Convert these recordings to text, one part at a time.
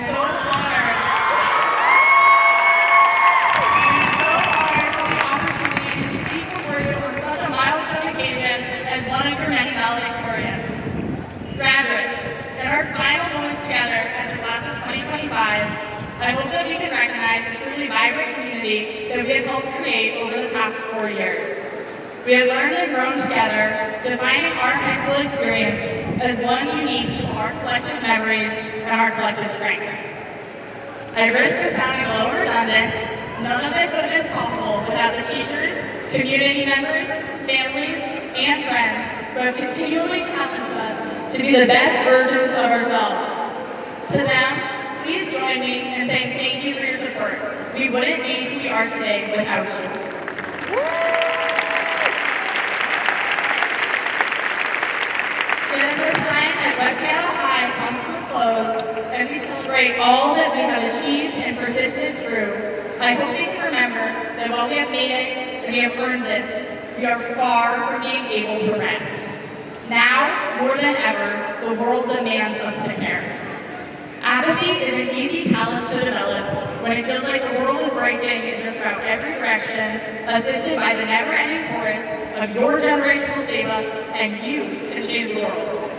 so honored. For the opportunity to speak before you on such a milestone occasion as one of your many valedictorians. Graduates, in our final moments together as the class of 2025, I hope that we can recognize the truly vibrant community that we have helped create over the past 4 years. We have learned and grown together, defining our high school experience as one unique to our collective memories and our collective strengths. At risk of sounding a little redundant, none of this would have been possible without the teachers, community members, families, and friends who have continually challenged us to be the best versions of ourselves. To them, please join me in saying thank you for your support. We wouldn't be who we are today without you. West Seattle High comes to a close, and we celebrate all that we have achieved and persisted through. I hope we can remember that while we have made it and we have earned this, we are far from being able to rest. Now, more than ever, the world demands us to care. Apathy is an easy callus to develop when it feels like the world is breaking in just about every direction, assisted by the never-ending chorus of your generation will save us and you can change the world.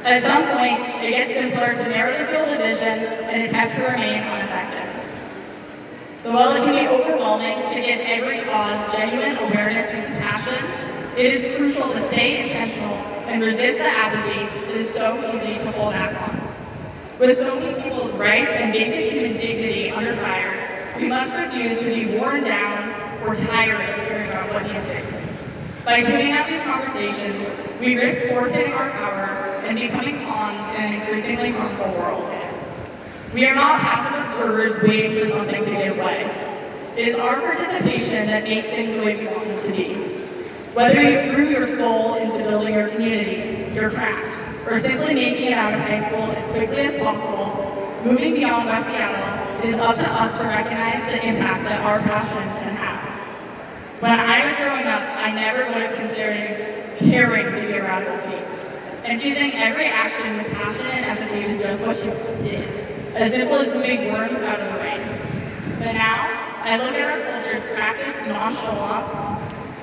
At some point, it gets simpler to narrow the field of vision and attempt to remain unaffected. Though while it can be overwhelming to give every cause genuine awareness and compassion, it is crucial to stay intentional and resist the apathy that is so easy to fall back on. With so many people's rights and basic human dignity under fire, we must refuse to be worn down or tired of hearing about what needs fixing. By tuning out these conversations, we risk forfeiting our power and becoming pawns in an increasingly harmful world. We are not passive observers waiting for something to give way. It is our participation that makes things the way we want them to be. Whether you threw your soul into building your community, your craft, or simply making it out of high school as quickly as possible, moving beyond West Seattle, it is up to us to recognize the impact that our passion can have. When I was growing up, I never would have considered caring to be a radical feat. Infusing every action with passion and empathy was just what you did, as simple as moving worms out of the rain. But now, I look at our culture's practiced nonchalance,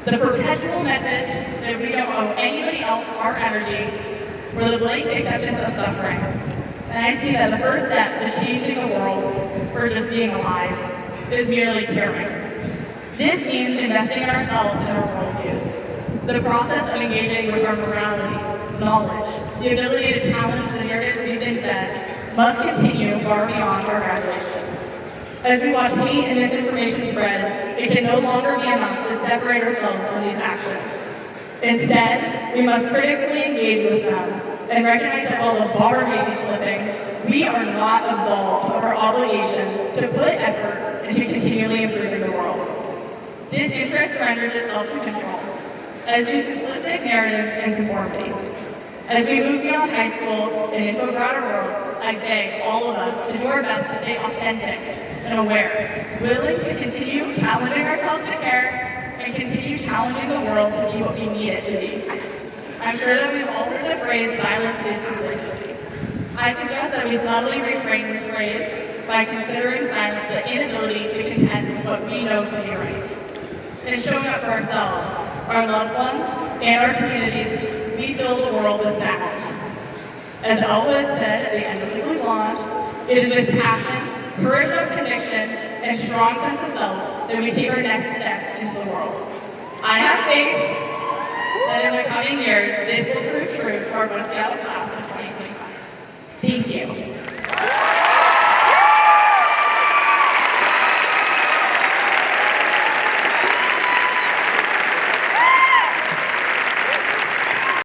the perpetual message that we don't owe anybody else our energy, or the blatant acceptance of suffering. And I see that the first step to changing the world, or just being alive, is merely caring. This means investing in ourselves and our worldviews. The process of engaging with our morality, knowledge, the ability to challenge the narratives we've been fed, must continue far beyond our graduation. As we watch hate and misinformation spread, it can no longer be enough to separate ourselves from these actions. Instead, we must critically engage with them and recognize that while the bar may be slipping, we are not absolved of our obligation to put effort into continually improving the world. Disinterest renders itself to control, as do simplistic narratives and conformity. As we move beyond high school and into a broader world, I beg all of us to do our best to stay authentic and aware, willing to continue challenging ourselves to care and continue challenging the world to be what we need it to be. I'm sure that we've all heard the phrase, silence is complicity. I suggest that we subtly reframe this phrase by considering silence the inability to contend with what we know to be right. And showing up for ourselves, our loved ones, and our communities, we fill the world with sound. As Elwood said at the end of Legally Blonde, it is with passion, courage of conviction, and strong sense of self that we take our next steps into the world. I have faith that in the coming years, this will prove true to our West Seattle